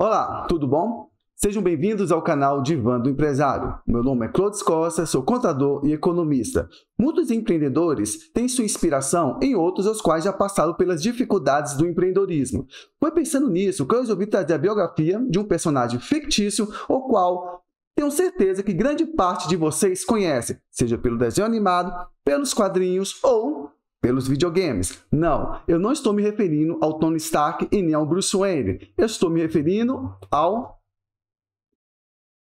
Olá, tudo bom? Sejam bem-vindos ao canal Divã do Empresário. Meu nome é Clodes Costa, sou contador e economista. Muitos empreendedores têm sua inspiração em outros os quais já passaram pelas dificuldades do empreendedorismo. Foi pensando nisso que eu resolvi trazer a biografia de um personagem fictício, o qual tenho certeza que grande parte de vocês conhece, seja pelo desenho animado, pelos quadrinhos ou pelos videogames. Não, eu não estou me referindo ao Tony Stark e nem ao Bruce Wayne. Eu estou me referindo ao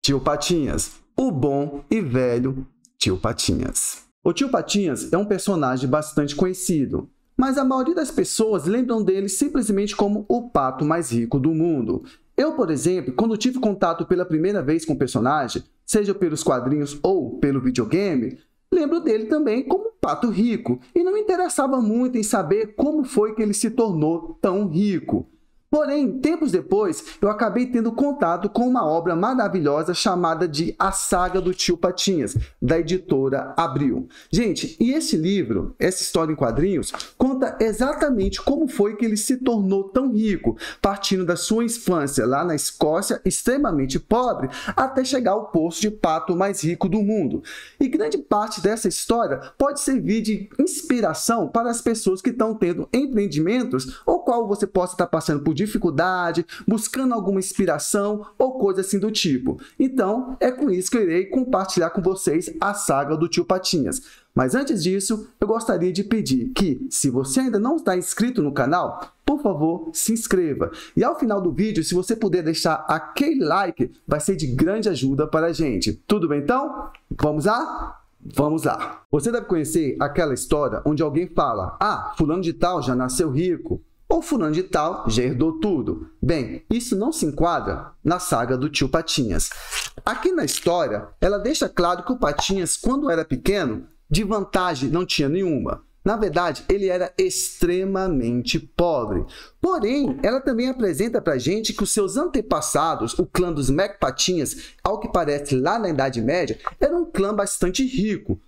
Tio Patinhas, o bom e velho Tio Patinhas. O Tio Patinhas é um personagem bastante conhecido, mas a maioria das pessoas lembram dele simplesmente como o pato mais rico do mundo. Eu, por exemplo, quando tive contato pela primeira vez com o personagem, seja pelos quadrinhos ou pelo videogame, lembro dele também como um pato rico e não me interessava muito em saber como foi que ele se tornou tão rico. Porém, tempos depois, eu acabei tendo contato com uma obra maravilhosa chamada de A Saga do Tio Patinhas, da editora Abril. Gente, e esse livro, essa história em quadrinhos, conta exatamente como foi que ele se tornou tão rico, partindo da sua infância lá na Escócia, extremamente pobre, até chegar ao posto de pato mais rico do mundo. E grande parte dessa história pode servir de inspiração para as pessoas que estão tendo empreendimentos, ou qual você possa estar passando por dificuldade, buscando alguma inspiração ou coisa assim do tipo. Então, é com isso que eu irei compartilhar com vocês a saga do Tio Patinhas. Mas antes disso, eu gostaria de pedir que, se você ainda não está inscrito no canal, por favor, se inscreva. E ao final do vídeo, se você puder deixar aquele like, vai ser de grande ajuda para a gente. Tudo bem então? Vamos lá? Vamos lá. Você deve conhecer aquela história onde alguém fala: "Ah, fulano de tal já nasceu rico", ou fulano de tal já herdou tudo. Bem, isso não se enquadra na saga do Tio Patinhas. Aqui na história, ela deixa claro que o Patinhas, quando era pequeno, de vantagem não tinha nenhuma. Na verdade, ele era extremamente pobre. Porém, ela também apresenta para a gente que os seus antepassados, o clã dos McPatinhas, ao que parece lá na Idade Média, era um clã bastante rico,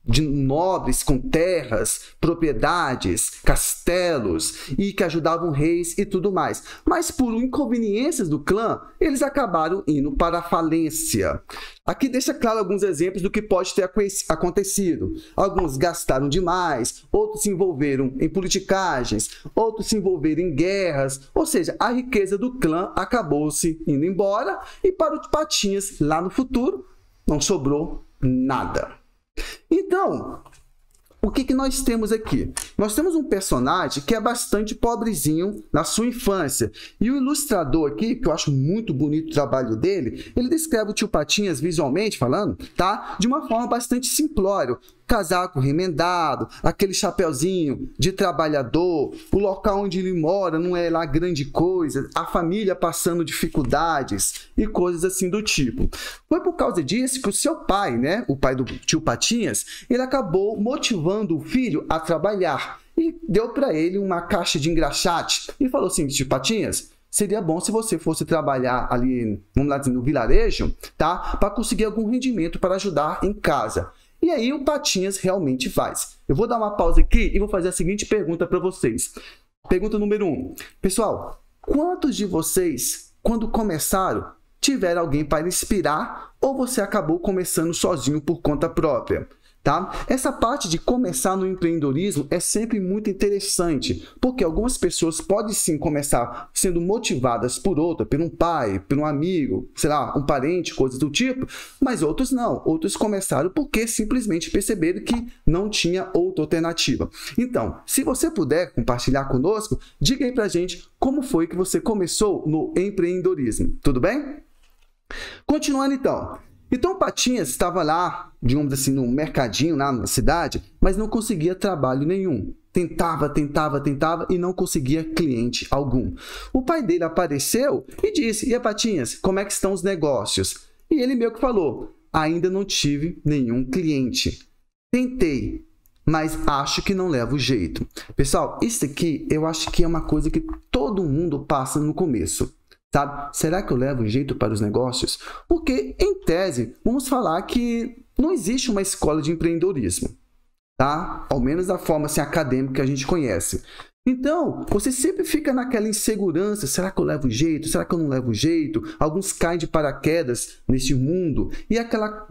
de nobres com terras, propriedades, castelos e que ajudavam reis e tudo mais. Mas por inconveniências do clã, eles acabaram indo para a falência. Aqui deixa claro alguns exemplos do que pode ter acontecido. Alguns gastaram demais, outros se envolveram em politicagens, outros se envolveram em guerras, ou seja, a riqueza do clã acabou-se indo embora e para os Patinhas lá no futuro não sobrou nada. Então, o que nós temos aqui? Nós temos um personagem que é bastante pobrezinho na sua infância. E o ilustrador aqui, que eu acho muito bonito o trabalho dele, ele descreve o Tio Patinhas visualmente falando, tá? De uma forma bastante simplório. Casaco remendado, aquele chapeuzinho de trabalhador, o local onde ele mora não é lá grande coisa, a família passando dificuldades e coisas assim do tipo. Foi por causa disso que o seu pai, né, o pai do Tio Patinhas, ele acabou motivando o filho a trabalhar e deu para ele uma caixa de engraxate e falou assim: "Tio Patinhas, seria bom se você fosse trabalhar ali, vamos lá dizer, no vilarejo, tá? Para conseguir algum rendimento para ajudar em casa." E aí o Patinhas realmente faz. Eu vou dar uma pausa aqui e vou fazer a seguinte pergunta para vocês. Pergunta número 1. Pessoal, quantos de vocês, quando começaram, tiveram alguém para inspirar ou você acabou começando sozinho por conta própria? Tá? Essa parte de começar no empreendedorismo é sempre muito interessante, porque algumas pessoas podem sim começar sendo motivadas por outra, por um pai, por um amigo, sei lá, um parente, coisas do tipo, mas outros não. Outros começaram porque simplesmente perceberam que não tinha outra alternativa. Então, se você puder compartilhar conosco, diga aí pra gente como foi que você começou no empreendedorismo, tudo bem? Continuando então. Então o Patinhas estava lá, digamos assim, no mercadinho, lá na cidade, mas não conseguia trabalho nenhum. Tentava e não conseguia cliente algum. O pai dele apareceu e disse: "E aí, Patinhas, como é que estão os negócios?" E ele meio que falou: "Ainda não tive nenhum cliente. Tentei, mas acho que não leva o jeito." Pessoal, isso aqui eu acho que é uma coisa que todo mundo passa no começo. Sabe? Será que eu levo jeito para os negócios? Porque, em tese, vamos falar que não existe uma escola de empreendedorismo, tá? Ao menos da forma assim, acadêmica que a gente conhece. Então, você sempre fica naquela insegurança, será que eu levo jeito? Será que eu não levo jeito? Alguns caem de paraquedas nesse mundo e aquela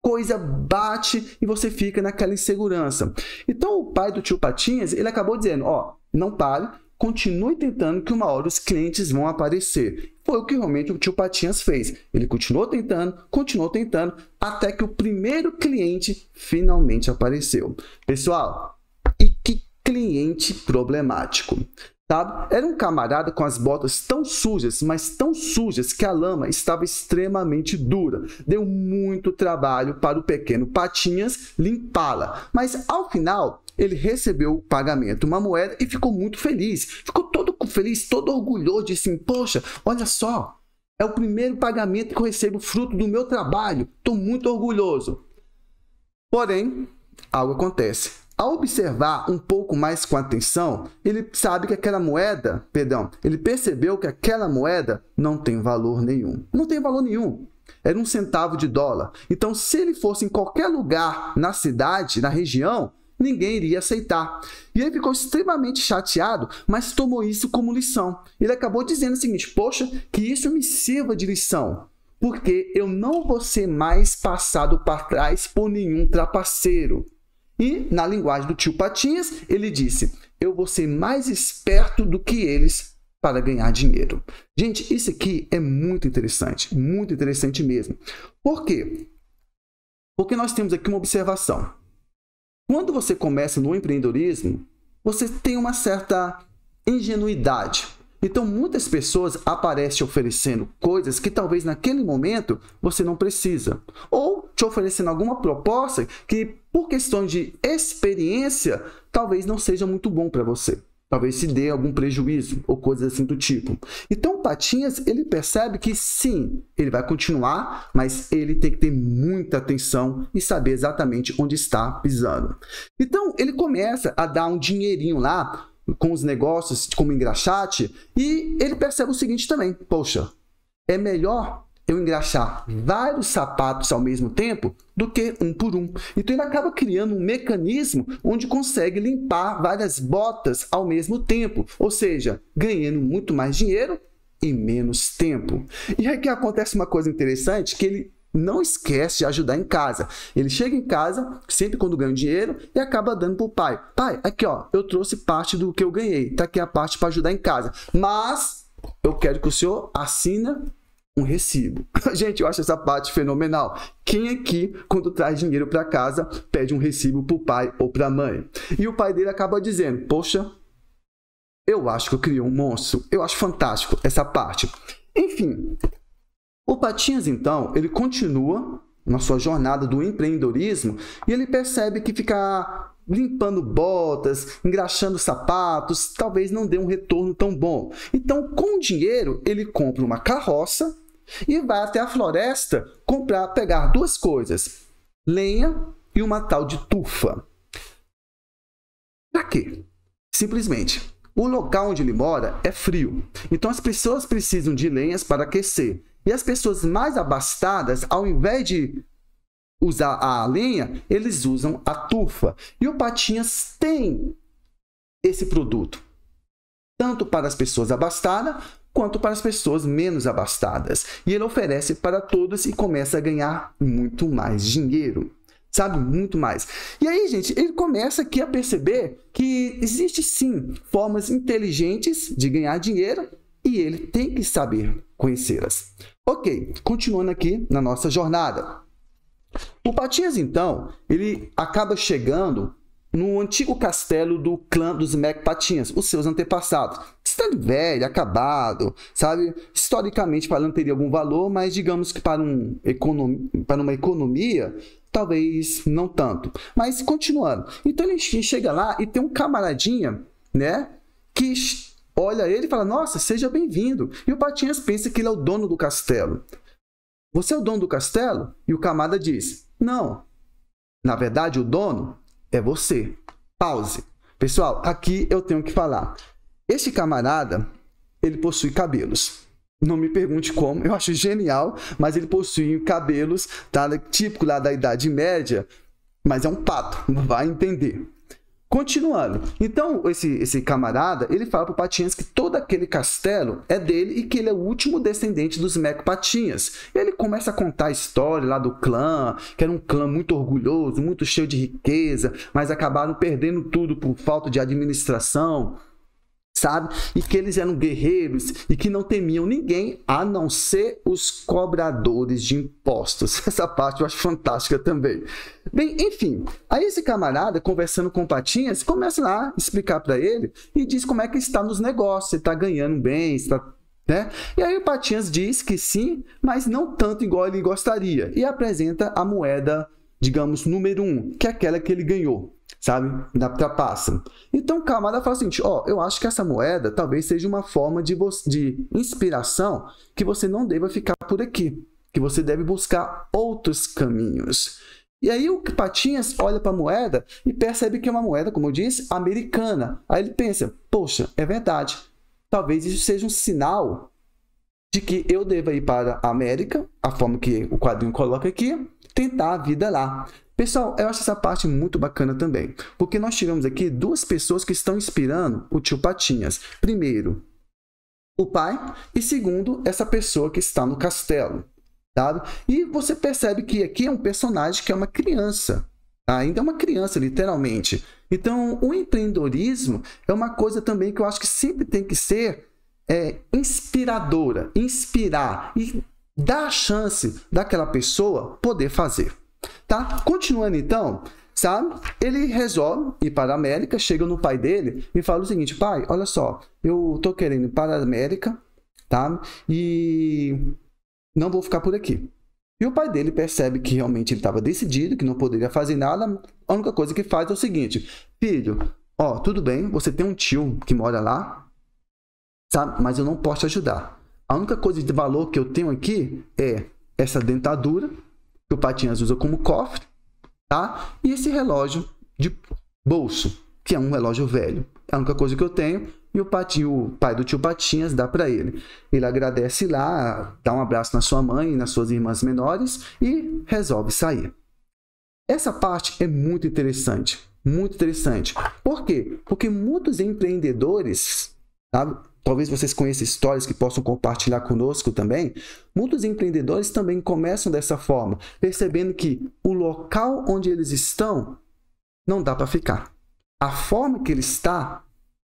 coisa bate e você fica naquela insegurança. Então, o pai do tio Patinhas, ele acabou dizendo, ó, não pare, continue tentando que uma hora os clientes vão aparecer. Foi o que realmente o tio Patinhas fez. Ele continuou tentando, até que o primeiro cliente finalmente apareceu. Pessoal, e que cliente problemático, sabe? Era um camarada com as botas tão sujas, mas tão sujas que a lama estava extremamente dura. Deu muito trabalho para o pequeno Patinhas limpá-la, mas ao final ele recebeu o pagamento, uma moeda, e ficou muito feliz. Ficou todo feliz, todo orgulhoso, disse assim, poxa, olha só, é o primeiro pagamento que eu recebo fruto do meu trabalho. Estou muito orgulhoso. Porém, algo acontece. Ao observar um pouco mais com atenção, ele sabe que aquela moeda, ele percebeu que aquela moeda não tem valor nenhum. Não tem valor nenhum. Era $1 Então, se ele fosse em qualquer lugar na cidade, na região, ninguém iria aceitar. E ele ficou extremamente chateado, mas tomou isso como lição. Ele acabou dizendo o seguinte, poxa, que isso me sirva de lição, porque eu não vou ser mais passado para trás por nenhum trapaceiro. E, na linguagem do tio Patinhas, ele disse, eu vou ser mais esperto do que eles para ganhar dinheiro. Gente, isso aqui é muito interessante mesmo. Por quê? Porque nós temos aqui uma observação. Quando você começa no empreendedorismo, você tem uma certa ingenuidade. Então, muitas pessoas aparecem oferecendo coisas que talvez naquele momento você não precisa. Ou te oferecendo alguma proposta que, por questões de experiência, talvez não seja muito bom para você. Talvez se dê algum prejuízo ou coisas assim do tipo. Então, o Patinhas, ele percebe que sim, ele vai continuar, mas ele tem que ter muita atenção e saber exatamente onde está pisando. Então, ele começa a dar um dinheirinho lá, com os negócios como engraxate, e ele percebe o seguinte também, poxa, é melhor eu engraxar vários sapatos ao mesmo tempo do que um por um. Então ele acaba criando um mecanismo onde consegue limpar várias botas ao mesmo tempo, ou seja, ganhando muito mais dinheiro e menos tempo. E aí que acontece uma coisa interessante, que ele não esquece de ajudar em casa. Ele chega em casa, sempre quando ganha dinheiro, e acaba dando para o pai. Pai, aqui ó, eu trouxe parte do que eu ganhei. Tá aqui a parte para ajudar em casa. Mas eu quero que o senhor assina um recibo. Gente, eu acho essa parte fenomenal. Quem aqui, quando traz dinheiro para casa, pede um recibo para o pai ou para a mãe? E o pai dele acaba dizendo, poxa, eu acho que eu criei um monstro. Eu acho fantástico essa parte. Enfim, o Patinhas, então, ele continua na sua jornada do empreendedorismo e ele percebe que ficar limpando botas, engraxando sapatos, talvez não dê um retorno tão bom. Então, com o dinheiro, ele compra uma carroça e vai até a floresta pegar duas coisas, lenha e uma tal de tufa. Para quê? Simplesmente, o local onde ele mora é frio, então as pessoas precisam de lenhas para aquecer. E as pessoas mais abastadas, ao invés de usar a lenha, eles usam a tufa. E o Patinhas tem esse produto, tanto para as pessoas abastadas, quanto para as pessoas menos abastadas. E ele oferece para todos e começa a ganhar muito mais dinheiro. Sabe? Muito mais. E aí, gente, ele começa aqui a perceber que existe sim formas inteligentes de ganhar dinheiro e ele tem que saber conhecê-las. Ok, continuando aqui na nossa jornada. O Patinhas, então, ele acaba chegando no antigo castelo do clã dos Mac Patinhas, os seus antepassados. Está velho, acabado, sabe? Historicamente falando, teria algum valor, mas digamos que para uma economia, talvez não tanto. Mas continuando. Então ele chega lá e tem um camaradinha, né? Que olha ele e fala, nossa, seja bem-vindo. E o Patinhas pensa que ele é o dono do castelo. Você é o dono do castelo? E o camarada diz, não. Na verdade, o dono é você. Pause. Pessoal, aqui eu tenho que falar. Este camarada, ele possui cabelos. Não me pergunte como, eu acho genial, mas ele possui cabelos, tá? Típico lá da Idade Média, mas é um pato, não vai entender. Continuando, então esse camarada, ele fala pro Patinhas que todo aquele castelo é dele e que ele é o último descendente dos Meco Patinhas. Ele começa a contar a história lá do clã, que era um clã muito orgulhoso, muito cheio de riqueza, mas acabaram perdendo tudo por falta de administração, sabe? E que eles eram guerreiros e que não temiam ninguém a não ser os cobradores de impostos. Essa parte eu acho fantástica também. Bem, enfim, aí esse camarada, conversando com o Patinhas, começa lá a explicar para ele e diz como é que está nos negócios, se está ganhando bem, está, né? E aí o Patinhas diz que sim, mas não tanto igual ele gostaria, e apresenta a moeda, digamos, número 1, que é aquela que ele ganhou, sabe, da trapaça. Então o camarada fala o seguinte: ó, eu acho que essa moeda talvez seja uma forma de inspiração, que você não deva ficar por aqui, que você deve buscar outros caminhos. E aí o Patinhas olha para a moeda e percebe que é uma moeda, como eu disse, americana. Aí ele pensa: poxa, é verdade, talvez isso seja um sinal de que eu deva ir para a América, a forma que o quadrinho coloca aqui, tentar a vida lá. Pessoal, eu acho essa parte muito bacana também, porque nós tivemos aqui duas pessoas que estão inspirando o tio Patinhas. Primeiro, o pai, e segundo, essa pessoa que está no castelo, sabe? E você percebe que aqui é um personagem que é uma criança, ainda é uma criança, literalmente. Então, o empreendedorismo é uma coisa também que eu acho que sempre tem que ser inspiradora, inspirar e dar a chance daquela pessoa poder fazer. Tá? Continuando então, sabe? Ele resolve ir para a América, chega no pai dele e fala o seguinte: pai, olha só, eu tô querendo ir para a América, tá? E não vou ficar por aqui. E o pai dele percebe que realmente ele estava decidido, que não poderia fazer nada. A única coisa que faz é o seguinte: filho, ó, tudo bem, você tem um tio que mora lá, sabe? Mas eu não posso te ajudar. A única coisa de valor que eu tenho aqui é essa dentadura que o Patinhas usa como cofre, tá? E esse relógio de bolso, que é um relógio velho. É a única coisa que eu tenho. E o pai do tio Patinhas dá para ele. Ele agradece lá, dá um abraço na sua mãe e nas suas irmãs menores e resolve sair. Essa parte é muito interessante. Muito interessante. Por quê? Porque muitos empreendedores, sabe? Talvez vocês conheçam histórias que possam compartilhar conosco também. Muitos empreendedores também começam dessa forma, percebendo que o local onde eles estão não dá para ficar. A forma que ele está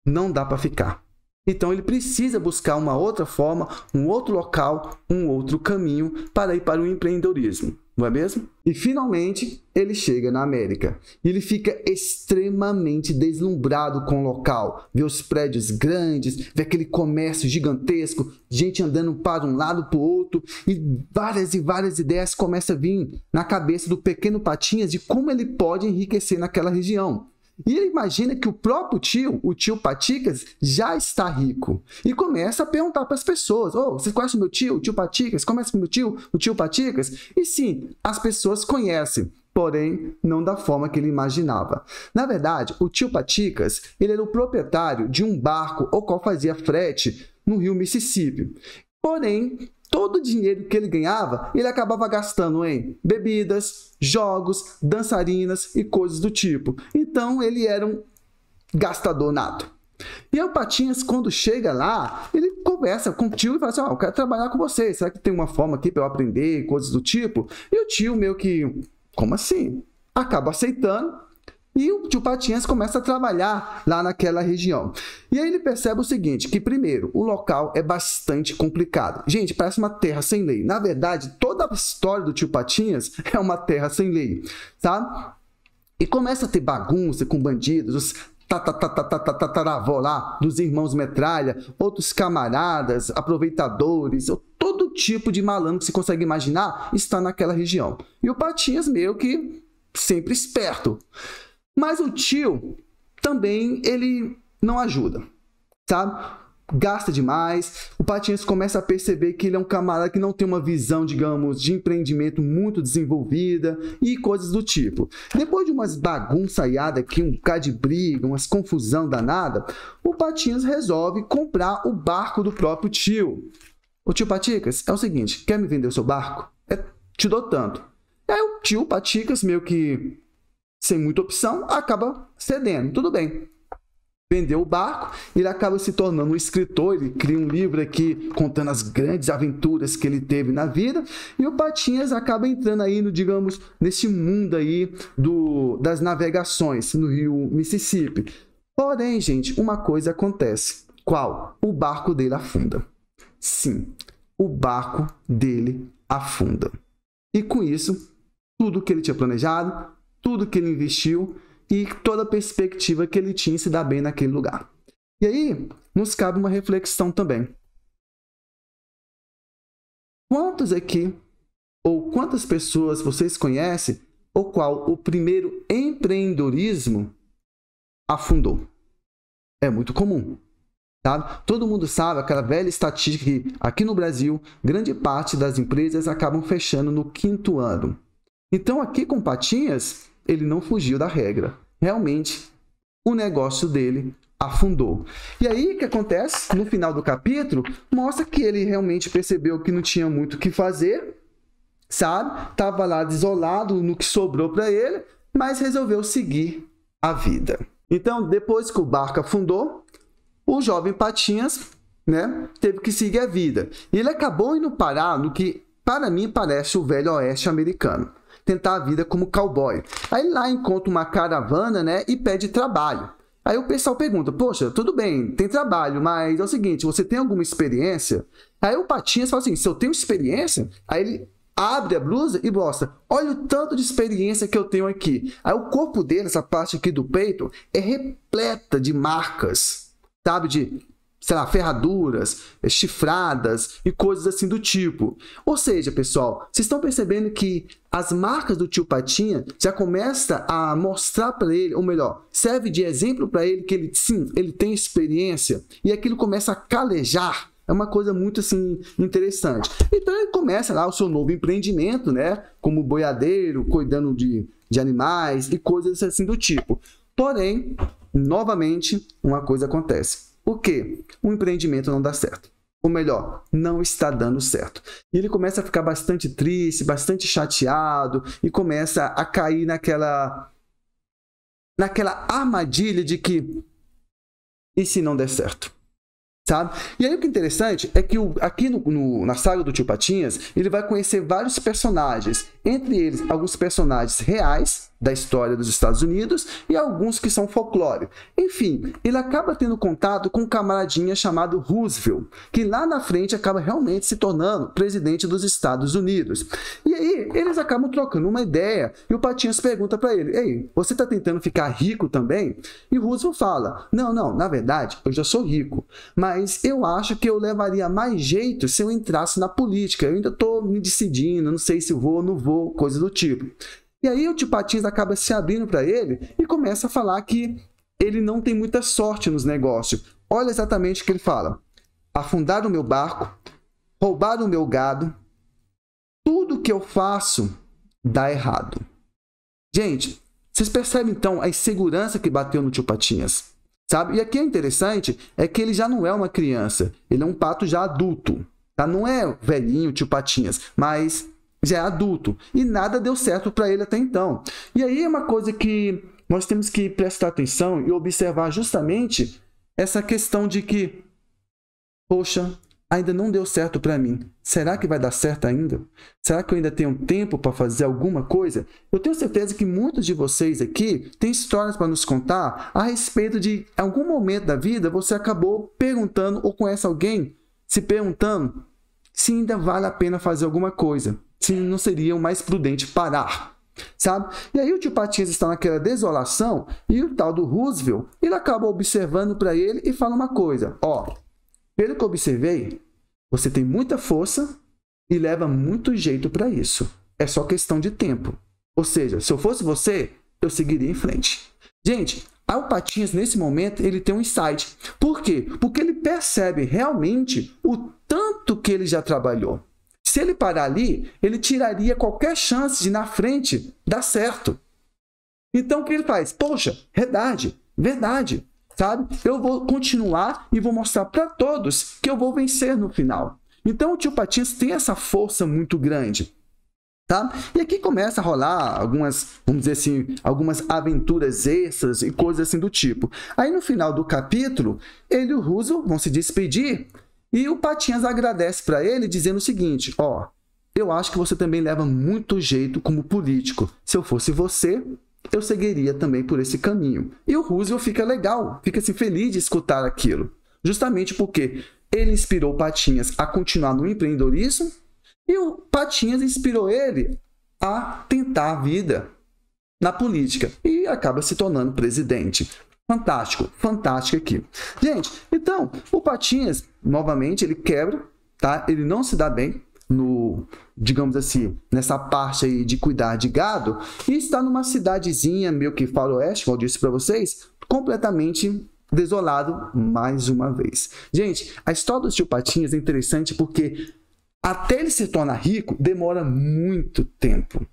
não dá para ficar. Então ele precisa buscar uma outra forma, um outro local, um outro caminho para ir para o empreendedorismo, não é mesmo? E finalmente ele chega na América. E ele fica extremamente deslumbrado com o local. Vê os prédios grandes, vê aquele comércio gigantesco, gente andando para um lado para o outro, e várias ideias começam a vir na cabeça do pequeno Patinhas de como ele pode enriquecer naquela região. E ele imagina que o próprio tio, o tio Paticas, já está rico. E começa a perguntar para as pessoas: oh, vocês conhecem o meu tio, o tio Paticas? Conhece o meu tio, o tio Paticas? E sim, as pessoas conhecem, porém não da forma que ele imaginava. Na verdade, o tio Paticas, ele era o proprietário de um barco o qual fazia frete no rio Mississippi. Porém, todo o dinheiro que ele ganhava, ele acabava gastando em bebidas, jogos, dançarinas e coisas do tipo. Então, ele era um gastador nato. E o Patinhas, quando chega lá, ele conversa com o tio e fala assim: eu quero trabalhar com você, será que tem uma forma aqui para eu aprender, coisas do tipo? E o tio meio que, como assim? Acaba aceitando. E o tio Patinhas começa a trabalhar lá naquela região. E aí ele percebe o seguinte, que primeiro, o local é bastante complicado. Gente, parece uma terra sem lei. Na verdade, toda a história do tio Patinhas é uma terra sem lei, sabe? E começa a ter bagunça com bandidos, os tataravó lá, dos irmãos metralha, outros camaradas, aproveitadores, todo tipo de malandro que você consegue imaginar está naquela região. E o Patinhas meio que sempre esperto. Mas o tio também, ele não ajuda, sabe? Gasta demais. O Patinhas começa a perceber que ele é um camarada que não tem uma visão, digamos, de empreendimento muito desenvolvida e coisas do tipo. Depois de umas bagunçaiadas aqui, um bocado de briga, umas confusão danada, o Patinhas resolve comprar o barco do próprio tio. O tio Paticas, é o seguinte, quer me vender o seu barco? Te dou tanto. Aí o tio Paticas meio que sem muita opção, acaba cedendo. Tudo bem. Vendeu o barco, ele acaba se tornando um escritor, ele cria um livro aqui contando as grandes aventuras que ele teve na vida, e o Patinhas acaba entrando aí, digamos, nesse mundo aí das navegações no rio Mississippi. Porém, gente, uma coisa acontece. Qual? O barco dele afunda. Sim, o barco dele afunda. E com isso, tudo que ele tinha planejado, tudo que ele investiu e toda a perspectiva que ele tinha em se dar bem naquele lugar. E aí, nos cabe uma reflexão também. Quantos aqui, ou quantas pessoas vocês conhecem, o qual o primeiro empreendedorismo afundou? É muito comum. Sabe? Todo mundo sabe aquela velha estatística que aqui no Brasil, grande parte das empresas acabam fechando no 5º ano. Então aqui com Patinhas, ele não fugiu da regra. Realmente, o negócio dele afundou. E aí, o que acontece? No final do capítulo, mostra que ele realmente percebeu que não tinha muito o que fazer, sabe? Estava lá desolado no que sobrou para ele, mas resolveu seguir a vida. Então, depois que o barco afundou, o jovem Patinhas, né, teve que seguir a vida. E ele acabou indo parar no que, para mim, parece o velho oeste americano. Tentar a vida como cowboy. Aí lá encontra uma caravana, né, e pede trabalho. Aí o pessoal pergunta, poxa, tudo bem, tem trabalho, mas é o seguinte, você tem alguma experiência? Aí o Patinhas fala assim, se eu tenho experiência? Aí ele abre a blusa e mostra, olha o tanto de experiência que eu tenho aqui. Aí o corpo dele, essa parte aqui do peito, é repleta de marcas, sabe, de, sei lá, ferraduras, chifradas e coisas assim do tipo. Ou seja, pessoal, vocês estão percebendo que as marcas do tio Patinha já começa a mostrar para ele, ou melhor, serve de exemplo para ele que ele, sim, ele tem experiência e aquilo começa a calejar. É uma coisa muito assim interessante. Então ele começa lá o seu novo empreendimento, né, como boiadeiro, cuidando de animais e coisas assim do tipo. Porém, novamente, uma coisa acontece. O quê? O empreendimento não dá certo. Ou melhor, não está dando certo. E ele começa a ficar bastante triste, bastante chateado e começa a cair naquela armadilha de que e se não der certo? Sabe? E aí o que é interessante é que aqui na saga do tio Patinhas, ele vai conhecer vários personagens, entre eles alguns personagens reais da história dos Estados Unidos e alguns que são folclore. Enfim, ele acaba tendo contato com um camaradinha chamado Roosevelt, que lá na frente acaba realmente se tornando presidente dos Estados Unidos. E aí eles acabam trocando uma ideia e o Patinhas pergunta para ele, ei, você está tentando ficar rico também? E Roosevelt fala, não, na verdade eu já sou rico, mas eu acho que eu levaria mais jeito se eu entrasse na política, eu ainda estou me decidindo, não sei se vou ou não vou, coisa do tipo. E aí o tio Patinhas acaba se abrindo para ele e começa a falar que ele não tem muita sorte nos negócios. Olha exatamente o que ele fala. Afundaram o meu barco, roubaram o meu gado, tudo que eu faço dá errado. Gente, vocês percebem então a insegurança que bateu no tio Patinhas? Sabe? E aqui é interessante, é que ele já não é uma criança, ele é um pato já adulto. Tá? Não é velhinho, tio Patinhas, mas já é adulto. E nada deu certo para ele até então. E aí é uma coisa que nós temos que prestar atenção e observar justamente essa questão de que, poxa, ainda não deu certo para mim. Será que vai dar certo ainda? Será que eu ainda tenho tempo para fazer alguma coisa? Eu tenho certeza que muitos de vocês aqui têm histórias para nos contar a respeito de em algum momento da vida você acabou perguntando ou conhece alguém se perguntando se ainda vale a pena fazer alguma coisa. Se não seria o mais prudente parar, sabe? E aí o tio Patinhas está naquela desolação e o tal do Roosevelt, ele acaba observando para ele e fala uma coisa, ó, pelo que eu observei, você tem muita força e leva muito jeito para isso. É só questão de tempo. Ou seja, se eu fosse você, eu seguiria em frente. Gente, o Patinhas, nesse momento, ele tem um insight. Por quê? Porque ele percebe realmente o tanto que ele já trabalhou. Se ele parar ali, ele tiraria qualquer chance de, na frente, dar certo. Então, o que ele faz? Poxa, verdade, sabe? Eu vou continuar e vou mostrar para todos que eu vou vencer no final. Então, o tio Patinhas tem essa força muito grande. Tá? E aqui começa a rolar algumas, vamos dizer assim, algumas aventuras extras e coisas assim do tipo. Aí no final do capítulo, ele e o Russell vão se despedir e o Patinhas agradece para ele dizendo o seguinte, ó, eu acho que você também leva muito jeito como político. Se eu fosse você, eu seguiria também por esse caminho. E o Russell fica legal, fica assim, feliz de escutar aquilo. Justamente porque ele inspirou o Patinhas a continuar no empreendedorismo e o Patinhas inspirou ele a tentar a vida na política e acaba se tornando presidente. Fantástico, fantástico aqui. Gente, então, o Patinhas, novamente, ele quebra, tá? Ele não se dá bem no, digamos assim, nessa parte aí de cuidar de gado e está numa cidadezinha meio que faroeste, como eu disse para vocês, completamente desolado mais uma vez. Gente, a história do tio Patinhas é interessante porque até ele se tornar rico, demora muito tempo,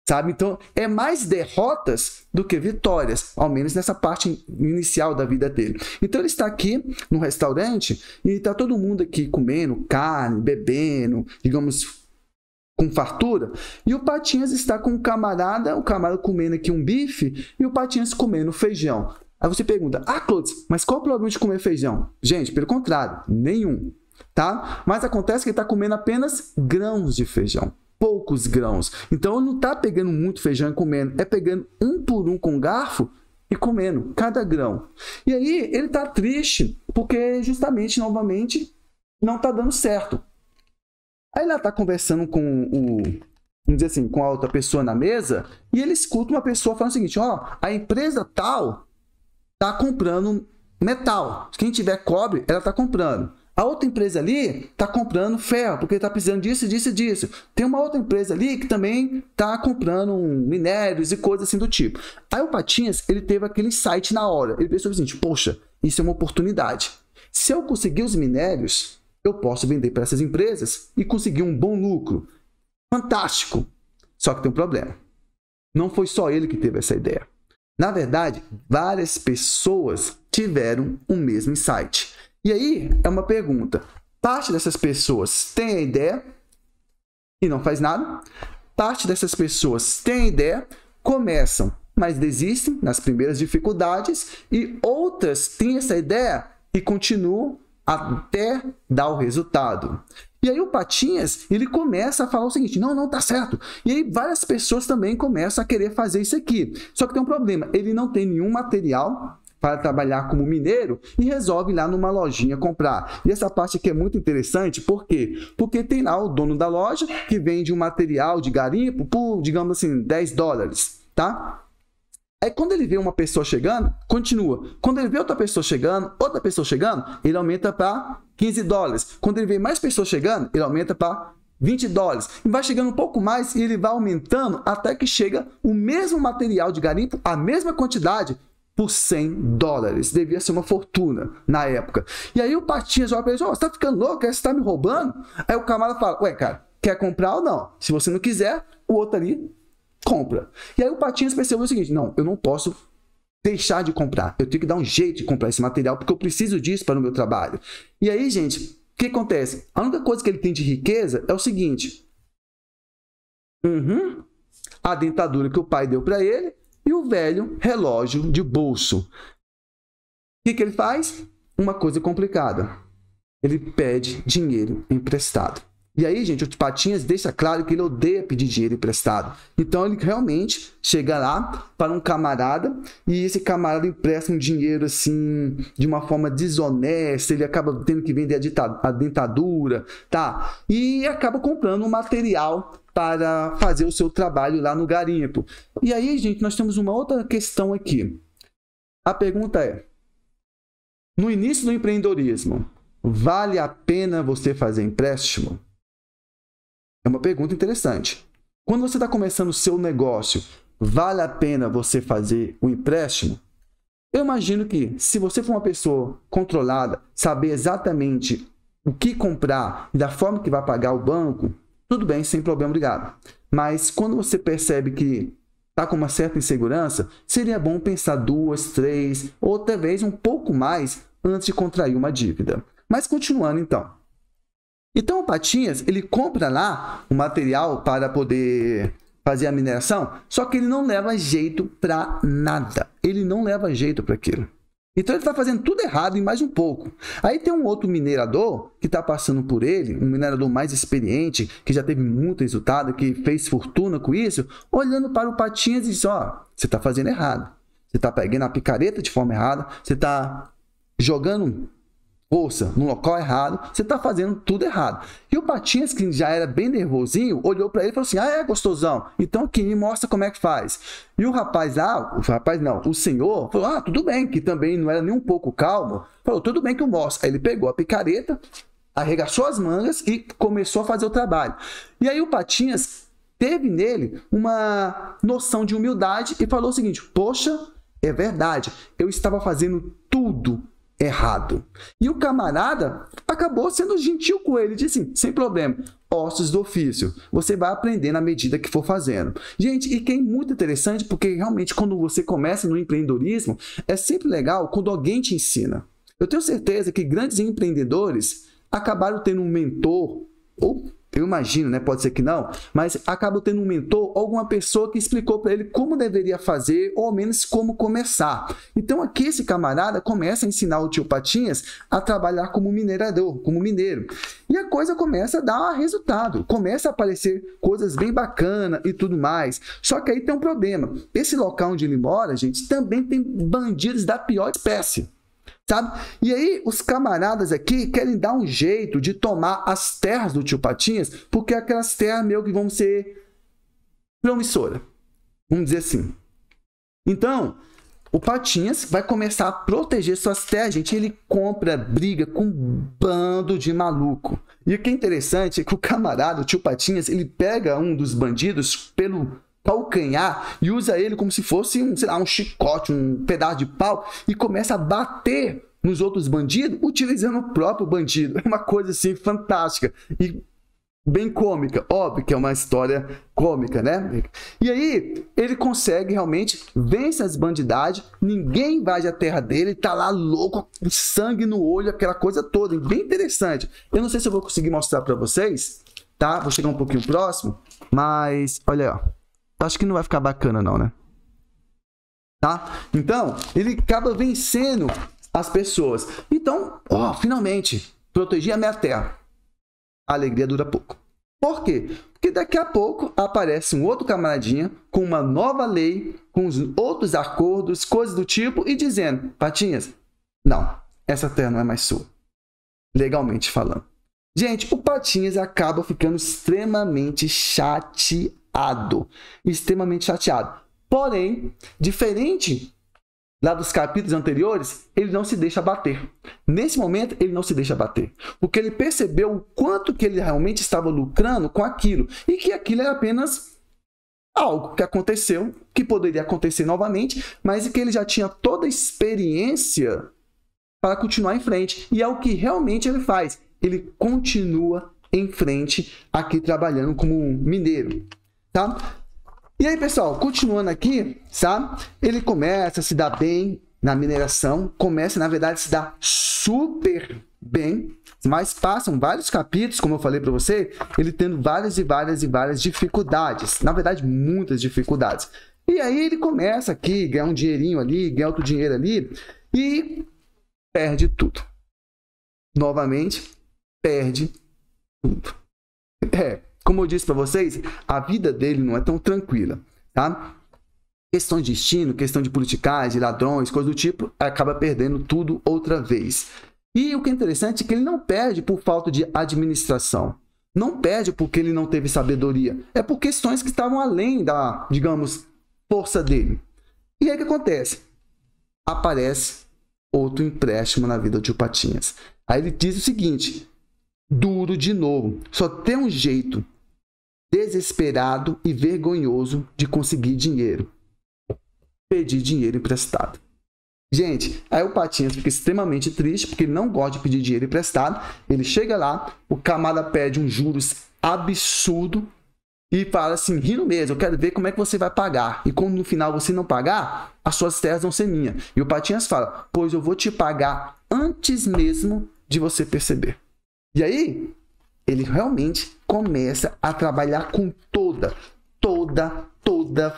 sabe? Então, é mais derrotas do que vitórias, ao menos nessa parte inicial da vida dele. Então, ele está aqui no restaurante e está todo mundo aqui comendo carne, bebendo, digamos, com fartura. E o Patinhas está com o camarada comendo aqui um bife e o Patinhas comendo feijão. Aí você pergunta, Clodes, mas qual o problema de comer feijão? Gente, pelo contrário, nenhum. Tá? Mas acontece que ele está comendo apenas grãos de feijão, poucos grãos. Então ele não está pegando muito feijão e comendo, é pegando um por um com garfo e comendo cada grão. E aí ele está triste porque justamente, novamente, não está dando certo. Aí ele está conversando com vamos dizer assim, com a outra pessoa na mesa e ele escuta uma pessoa falando o seguinte, ó, a empresa tal está comprando metal. Quem tiver cobre, ela está comprando. A outra empresa ali está comprando ferro, porque está precisando disso, disso e disso. Tem uma outra empresa ali que também está comprando minérios e coisas assim do tipo. Aí o Patinhas, ele teve aquele insight na hora. Ele pensou assim, poxa, isso é uma oportunidade. Se eu conseguir os minérios, eu posso vender para essas empresas e conseguir um bom lucro. Fantástico! Só que tem um problema. Não foi só ele que teve essa ideia. Na verdade, várias pessoas tiveram o mesmo insight. E aí, é uma pergunta. Parte dessas pessoas tem a ideia e não faz nada. Parte dessas pessoas tem a ideia, começam, mas desistem nas primeiras dificuldades. E outras têm essa ideia e continuam até dar o resultado. E aí o Patinhas, ele começa a falar o seguinte, não, tá certo. E aí várias pessoas também começam a querer fazer isso aqui. Só que tem um problema, ele não tem nenhum material para trabalhar como mineiro e resolve ir lá numa lojinha comprar. E essa parte aqui é muito interessante, por quê? Porque tem lá o dono da loja que vende um material de garimpo por, digamos assim, $10, tá? Aí quando ele vê uma pessoa chegando, continua. Quando ele vê outra pessoa chegando, ele aumenta para $15. Quando ele vê mais pessoas chegando, ele aumenta para $20. E vai chegando um pouco mais e ele vai aumentando até que chega o mesmo material de garimpo, a mesma quantidade, por $100. Devia ser uma fortuna na época. E aí o Patinhas olha para ele, você está ficando louco? Você está me roubando? Aí o camarada fala, ué, cara, quer comprar ou não? Se você não quiser, o outro ali compra. E aí o Patinhas percebeu o seguinte, não, eu não posso deixar de comprar. Eu tenho que dar um jeito de comprar esse material, porque eu preciso disso para o meu trabalho. E aí, gente, o que acontece? A única coisa que ele tem de riqueza é o seguinte, a dentadura que o pai deu para ele, e o velho relógio de bolso. O que ele faz? Uma coisa complicada. Ele pede dinheiro emprestado. E aí, gente, o Patinhas deixa claro que ele odeia pedir dinheiro emprestado. Então, ele realmente chega lá para um camarada e esse camarada empresta um dinheiro assim, de uma forma desonesta. Ele acaba tendo que vender a dentadura, tá? E acaba comprando um material para fazer o seu trabalho lá no garimpo. E aí, gente, nós temos uma outra questão aqui. A pergunta é, no início do empreendedorismo, vale a pena você fazer empréstimo? É uma pergunta interessante. Quando você está começando o seu negócio, vale a pena você fazer um empréstimo? Eu imagino que, se você for uma pessoa controlada, saber exatamente o que comprar e da forma que vai pagar o banco, tudo bem, sem problema, obrigado. Mas quando você percebe que está com uma certa insegurança, seria bom pensar 2, 3 ou talvez um pouco mais antes de contrair uma dívida. Mas continuando então. Então o Patinhas, ele compra lá o material para poder fazer a mineração, só que ele não leva jeito para nada. Ele não leva jeito para aquilo. Então ele está fazendo tudo errado e mais um pouco. Aí tem um outro minerador que está passando por ele, um minerador mais experiente, que já teve muito resultado, que fez fortuna com isso, olhando para o Patinhas e diz, ó, você está fazendo errado. Você está pegando a picareta de forma errada, você está jogando força no local errado, você está fazendo tudo errado. E o Patinhas, que já era bem nervosinho, olhou para ele e falou assim, ah, é, gostosão? Então aqui, me mostra como é que faz. E o rapaz lá, o senhor, falou, ah, tudo bem, que também não era nem um pouco calmo, falou, tudo bem que eu mostro. Aí ele pegou a picareta, arregaçou as mangas e começou a fazer o trabalho. E aí o Patinhas teve nele uma noção de humildade e falou o seguinte, poxa, é verdade, eu estava fazendo tudo errado. E o camarada acabou sendo gentil com ele, disse assim, sem problema, ossos do ofício, você vai aprender na medida que for fazendo. Gente, e que é muito interessante, porque realmente quando você começa no empreendedorismo, é sempre legal quando alguém te ensina. Eu tenho certeza que grandes empreendedores acabaram tendo um mentor, ou eu imagino, né? Pode ser que não, mas acabam tendo um mentor, alguma pessoa que explicou para ele como deveria fazer, ou ao menos como começar. Então aqui esse camarada começa a ensinar o tio Patinhas a trabalhar como minerador, como mineiro. E a coisa começa a dar resultado, começa a aparecer coisas bem bacanas e tudo mais. Só que aí tem um problema. Esse local onde ele mora, gente, também tem bandidos da pior espécie. Sabe? E aí os camaradas aqui querem dar um jeito de tomar as terras do tio Patinhas, porque aquelas terras meio que vão ser promissoras, vamos dizer assim. Então, o Patinhas vai começar a proteger suas terras, gente. Ele compra briga com um bando de maluco. E o que é interessante é que o camarada, o tio Patinhas, ele pega um dos bandidos pelo calcanhar e usa ele como se fosse um, sei lá, um chicote, um pedaço de pau e começa a bater nos outros bandidos utilizando o próprio bandido. É uma coisa assim fantástica e bem cômica. Óbvio que é uma história cômica, né? E aí ele consegue realmente vencer as bandidades, ninguém invade a terra dele, tá lá louco, com sangue no olho, aquela coisa toda, bem interessante. Eu não sei se eu vou conseguir mostrar para vocês, tá? Vou chegar um pouquinho próximo, mas olha aí, ó. Acho que não vai ficar bacana não, né? Tá? Então, ele acaba vencendo as pessoas. Então, ó, finalmente, protegi a minha terra. A alegria dura pouco. Por quê? Porque daqui a pouco aparece um outro camaradinha com uma nova lei, com os outros acordos, coisas do tipo, e dizendo, Patinhas, não, essa terra não é mais sua. Legalmente falando. Gente, o Patinhas acaba ficando extremamente chateado. Extremamente chateado. Porém, diferente lá dos capítulos anteriores, ele não se deixa bater. Nesse momento, ele não se deixa bater. Porque ele percebeu o quanto que ele realmente estava lucrando com aquilo. E que aquilo era apenas algo que aconteceu, que poderia acontecer novamente, mas que ele já tinha toda a experiência para continuar em frente. E é o que realmente ele faz. Ele continua em frente aqui trabalhando como mineiro. Tá? E aí, pessoal, continuando aqui, sabe? Ele começa a se dar bem na mineração, começa, na verdade, a se dar super bem, mas passam vários capítulos, como eu falei para você, ele tendo várias dificuldades, na verdade, muitas dificuldades. E aí ele começa aqui, ganhar um dinheirinho ali, ganhar outro dinheiro ali, e perde tudo. Novamente, perde tudo. Como eu disse para vocês, a vida dele não é tão tranquila, tá? Questão de destino, questão de politicagem, ladrões, coisa do tipo, acaba perdendo tudo outra vez. E o que é interessante é que ele não perde por falta de administração. Não perde porque ele não teve sabedoria. É por questões que estavam além da, digamos, força dele. E aí o que acontece? Aparece outro empréstimo na vida do tio Patinhas. Aí ele diz o seguinte, duro de novo, só tem um jeito desesperado e vergonhoso de conseguir dinheiro. Pedir dinheiro emprestado. Gente, aí o Patinhas fica extremamente triste porque ele não gosta de pedir dinheiro emprestado. Ele chega lá, o camarada pede um juros absurdo e fala assim, rindo mesmo, eu quero ver como é que você vai pagar. E quando no final você não pagar, as suas terras vão ser minhas. E o Patinhas fala, pois eu vou te pagar antes mesmo de você perceber. E aí, ele realmente começa a trabalhar com toda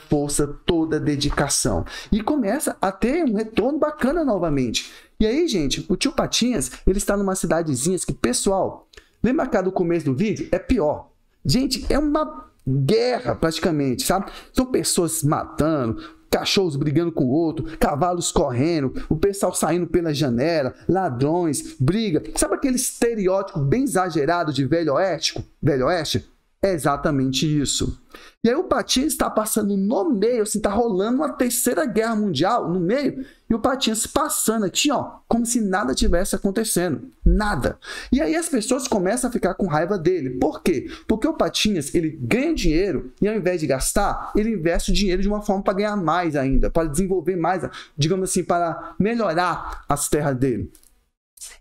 força, toda dedicação. E começa a ter um retorno bacana novamente. E aí, gente, o tio Patinhas, ele está numa cidadezinha que, pessoal, lembra cá do começo do vídeo? É pior. Gente, é uma guerra praticamente, sabe? São pessoas matando, cachorros brigando com o outro, cavalos correndo, o pessoal saindo pela janela, ladrões, briga. Sabe aquele estereótipo bem exagerado de Velho Oeste? Velho Oeste? É exatamente isso. E aí o Patinhas está passando no meio, assim, tá rolando uma terceira guerra mundial no meio, e o Patinhas passando aqui, ó, como se nada tivesse acontecendo. Nada. E aí as pessoas começam a ficar com raiva dele. Por quê? Porque o Patinhas, ele ganha dinheiro e ao invés de gastar, ele investe o dinheiro de uma forma para ganhar mais ainda, para desenvolver mais, digamos assim, para melhorar as terras dele.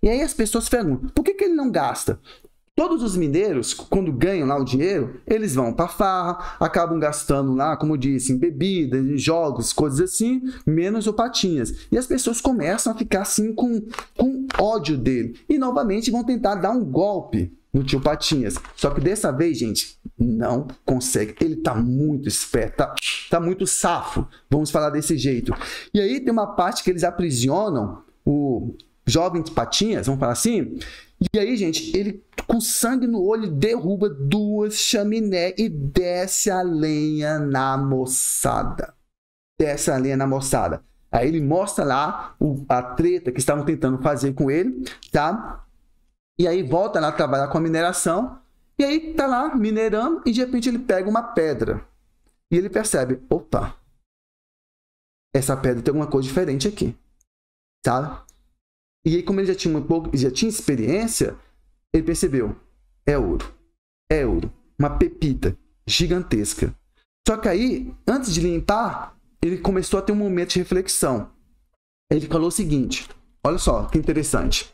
E aí as pessoas perguntam, por que ele não gasta? Todos os mineiros, quando ganham lá o dinheiro, eles vão para farra, acabam gastando lá, como eu disse, em bebidas, em jogos, coisas assim, menos o Patinhas. E as pessoas começam a ficar assim com ódio dele. E novamente vão tentar dar um golpe no tio Patinhas. Só que dessa vez, gente, não consegue. Ele tá muito esperto, tá muito safo, vamos falar desse jeito. E aí tem uma parte que eles aprisionam o jovem Patinhas, vamos falar assim. E aí, gente, ele com sangue no olho derruba 2 chaminés e desce a lenha na moçada. Desce a lenha na moçada. Aí ele mostra lá a treta que estavam tentando fazer com ele, tá? E aí volta lá a trabalhar com a mineração. E aí tá lá minerando e de repente ele pega uma pedra. E ele percebe, opa, essa pedra tem alguma coisa diferente aqui, sabe? E aí, como ele já tinha experiência, ele percebeu, é ouro, uma pepita gigantesca. Só que aí, antes de limpar, ele começou a ter um momento de reflexão. Ele falou o seguinte, olha só que interessante.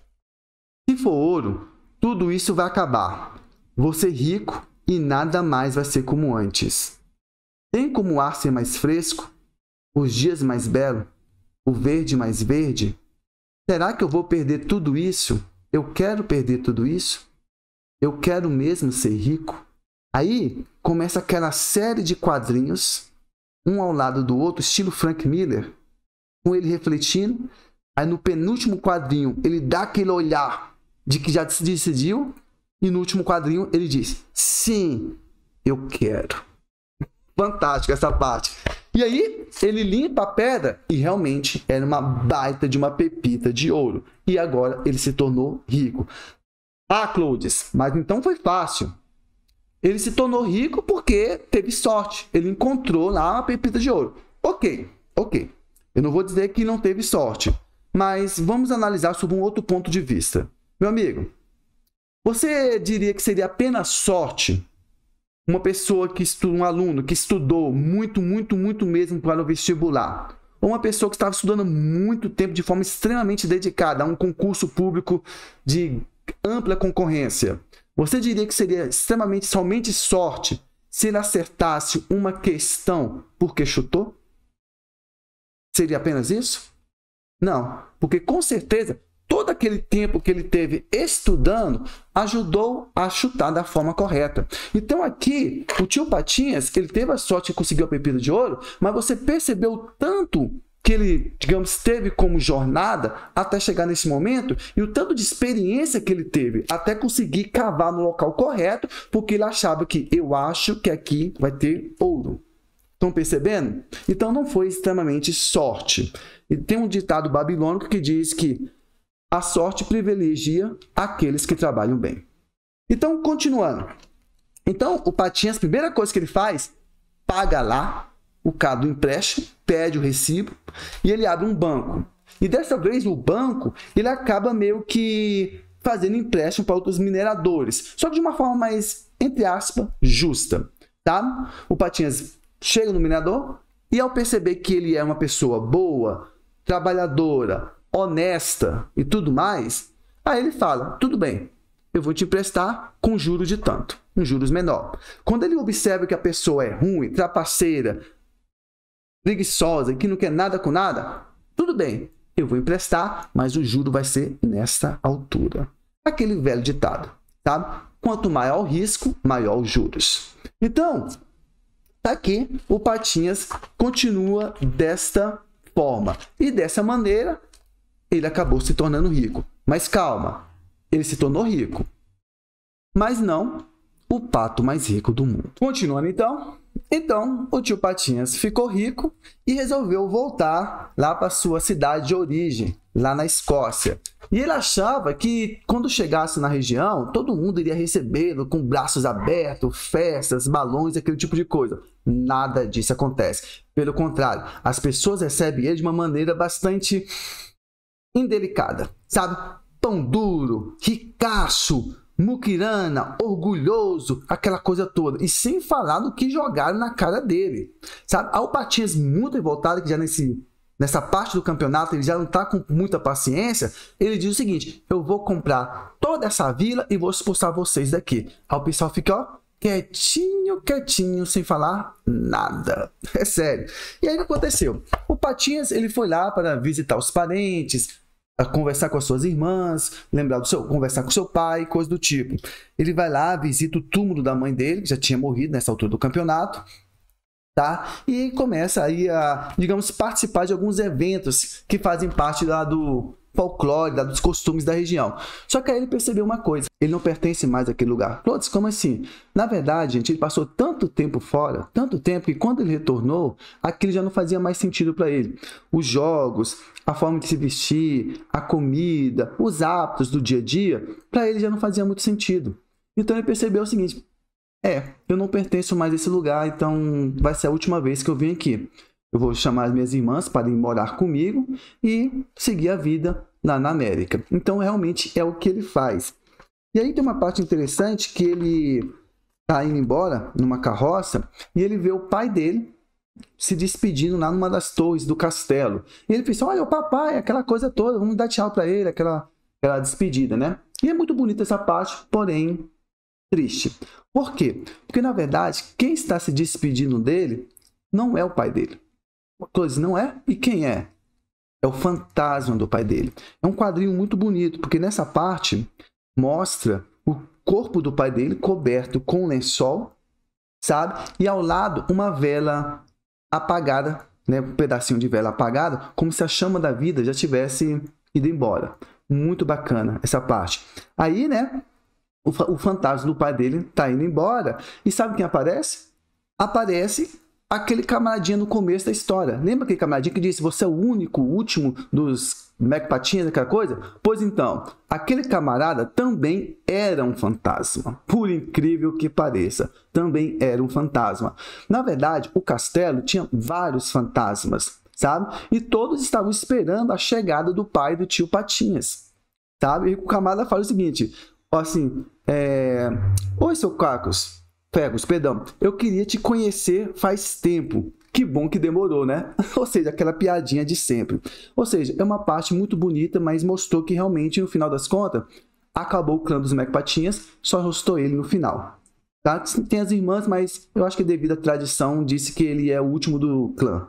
Se for ouro, tudo isso vai acabar. Vou ser rico e nada mais vai ser como antes. Tem como o ar ser mais fresco, os dias mais belos, o verde mais verde? Será que eu vou perder tudo isso? Eu quero perder tudo isso? Eu quero mesmo ser rico? Aí começa aquela série de quadrinhos, um ao lado do outro, estilo Frank Miller, com ele refletindo. Aí no penúltimo quadrinho ele dá aquele olhar de que já se decidiu. E no último quadrinho ele diz, sim, eu quero. Fantástica essa parte. E aí, ele limpa a pedra e realmente era uma baita de uma pepita de ouro. E agora ele se tornou rico. Ah, Clodes, mas então foi fácil. Ele se tornou rico porque teve sorte. Ele encontrou lá uma pepita de ouro. Ok. Eu não vou dizer que não teve sorte, mas vamos analisar sob um outro ponto de vista. Meu amigo, você diria que seria apenas sorte uma pessoa que estuda, um aluno que estudou muito mesmo para o vestibular, ou uma pessoa que estava estudando muito tempo de forma extremamente dedicada a um concurso público de ampla concorrência, você diria que seria extremamente somente sorte se ele acertasse uma questão porque chutou? Seria apenas isso? Não, porque com certeza todo aquele tempo que ele teve estudando ajudou a chutar da forma correta. Então aqui, o tio Patinhas, ele teve a sorte de conseguir a pepita de ouro, mas você percebeu o tanto que ele, digamos, teve como jornada até chegar nesse momento e o tanto de experiência que ele teve até conseguir cavar no local correto, porque ele achava que eu acho que aqui vai ter ouro. Estão percebendo? Então não foi extremamente sorte. E tem um ditado babilônico que diz que a sorte privilegia aqueles que trabalham bem. Então, continuando. Então, o Patinhas, a primeira coisa que ele faz, paga lá o cara do empréstimo, pede o recibo e ele abre um banco. E dessa vez, o banco, ele acaba meio que fazendo empréstimo para outros mineradores. Só que de uma forma mais, entre aspas, justa. Tá? O Patinhas chega no minerador e ao perceber que ele é uma pessoa boa, trabalhadora, honesta e tudo mais, aí ele fala, tudo bem, eu vou te emprestar com juros de tanto, um juros menor. Quando ele observa que a pessoa é ruim, trapaceira, preguiçosa, que não quer nada com nada, tudo bem, eu vou emprestar, mas o juro vai ser nessa altura. Aquele velho ditado, tá? quanto maior o risco, maior os juros. Então, tá aqui, o Patinhas continua desta forma. E dessa maneira, ele acabou se tornando rico. Mas calma, ele se tornou rico, mas não o pato mais rico do mundo. Continuando então. Então, o tio Patinhas ficou rico e resolveu voltar lá para sua cidade de origem, lá na Escócia. E ele achava que quando chegasse na região, todo mundo iria recebê-lo com braços abertos, festas, balões, aquele tipo de coisa. Nada disso acontece. Pelo contrário, as pessoas recebem ele de uma maneira bastante indelicada, sabe? Pão duro, ricaço, muquirana, orgulhoso, aquela coisa toda. E sem falar do que jogaram na cara dele, sabe? Aí o Patinhas, muito revoltado, que já nessa parte do campeonato ele já não está com muita paciência, ele diz o seguinte: eu vou comprar toda essa vila e vou expulsar vocês daqui. Aí o pessoal fica, ó, quietinho, quietinho, sem falar nada. É sério. E aí o que aconteceu? O Patinhas, ele foi lá para visitar os parentes, a conversar com as suas irmãs, conversar com seu pai, coisa do tipo. Ele vai lá, visita o túmulo da mãe dele, que já tinha morrido nessa altura do campeonato, tá? E começa aí a, digamos, participar de alguns eventos que fazem parte lá do folclore, dos costumes da região. Só que aí ele percebeu uma coisa: ele não pertence mais àquele lugar. Todos, como assim? Na verdade, gente, ele passou tanto tempo fora, tanto tempo, que quando ele retornou, aquilo já não fazia mais sentido para ele. Os jogos, a forma de se vestir, a comida, os hábitos do dia a dia, para ele já não fazia muito sentido. Então ele percebeu o seguinte: eu não pertenço mais a esse lugar, então vai ser a última vez que eu venho aqui. Eu vou chamar as minhas irmãs para ir morar comigo e seguir a vida lá na América. Então, realmente é o que ele faz. E aí tem uma parte interessante que ele está indo embora numa carroça e ele vê o pai dele se despedindo lá numa das torres do castelo. E ele pensa: olha, o papai, aquela coisa toda, vamos dar tchau para ele, aquela despedida, né? E é muito bonita essa parte, porém triste. Por quê? Porque, na verdade, quem está se despedindo dele não é o pai dele. Não é? E quem é? É o fantasma do pai dele. É um quadrinho muito bonito, porque nessa parte mostra o corpo do pai dele coberto com um lençol, sabe? E ao lado uma vela apagada, né? Um pedacinho de vela apagada, como se a chama da vida já tivesse ido embora. Muito bacana essa parte. Aí, né? O fantasma do pai dele tá indo embora. E sabe quem aparece? Aparece aquele camaradinha no começo da história. Lembra aquele camaradinha que disse: você é o único, o último dos Patinhas, aquela coisa? Pois então, aquele camarada também era um fantasma. Por incrível que pareça, também era um fantasma. Na verdade, o castelo tinha vários fantasmas, sabe? E todos estavam esperando a chegada do pai do tio Patinhas, sabe? E o camarada fala o seguinte, assim, oi, seu Fergus, perdão, eu queria te conhecer faz tempo. Que bom que demorou, né? Ou seja, aquela piadinha de sempre. Ou seja, é uma parte muito bonita, mas mostrou que realmente, no final das contas, acabou o clã dos Patinhas, só restou ele no final. Tá? Tem as irmãs, mas eu acho que devido à tradição, disse que ele é o último do clã.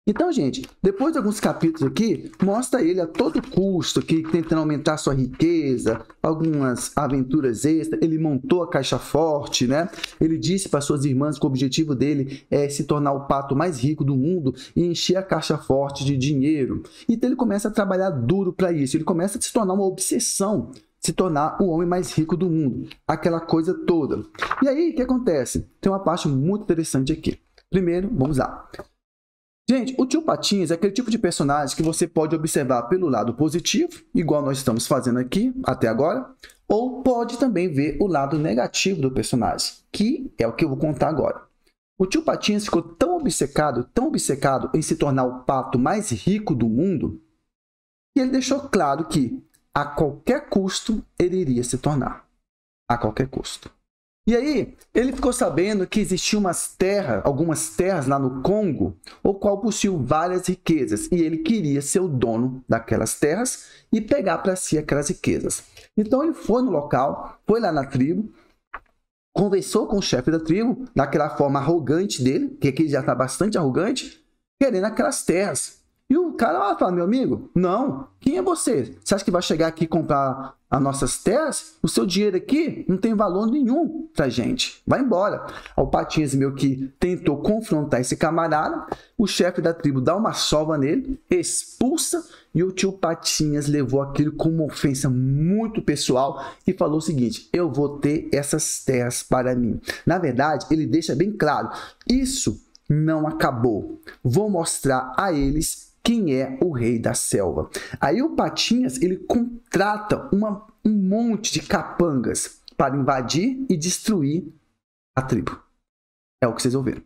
Então, gente, depois de alguns capítulos aqui, mostra ele a todo custo, aqui, tentando aumentar sua riqueza, algumas aventuras extras. Ele montou a caixa forte, né? Ele disse para suas irmãs que o objetivo dele é se tornar o pato mais rico do mundo e encher a caixa forte de dinheiro. Então, ele começa a trabalhar duro para isso. Ele começa a se tornar uma obsessão, se tornar o homem mais rico do mundo. Aquela coisa toda. E aí, o que acontece? Tem uma parte muito interessante aqui. Primeiro, vamos lá. Gente, o tio Patinhas é aquele tipo de personagem que você pode observar pelo lado positivo, igual nós estamos fazendo aqui até agora, ou pode também ver o lado negativo do personagem, que é o que eu vou contar agora. O tio Patinhas ficou tão obcecado em se tornar o pato mais rico do mundo, que ele deixou claro que, a qualquer custo, ele iria se tornar. A qualquer custo. E aí, ele ficou sabendo que existiam algumas terras lá no Congo, o qual possuíam várias riquezas, e ele queria ser o dono daquelas terras e pegar para si aquelas riquezas. Então ele foi no local, foi lá na tribo, conversou com o chefe da tribo, daquela forma arrogante dele, que aqui já está bastante arrogante, querendo aquelas terras. E o cara lá fala, meu amigo, não, quem é você? Você acha que vai chegar aqui e comprar as nossas terras? O seu dinheiro aqui não tem valor nenhum pra gente. Vai embora. O Patinhas meio que tentou confrontar esse camarada, o chefe da tribo dá uma sova nele, expulsa, e o tio Patinhas levou aquilo como uma ofensa muito pessoal e falou o seguinte, eu vou ter essas terras para mim. Na verdade, ele deixa bem claro, isso não acabou. Vou mostrar a eles quem é o rei da selva. Aí o Patinhas, ele contrata um monte de capangas para invadir e destruir a tribo. É o que vocês ouviram.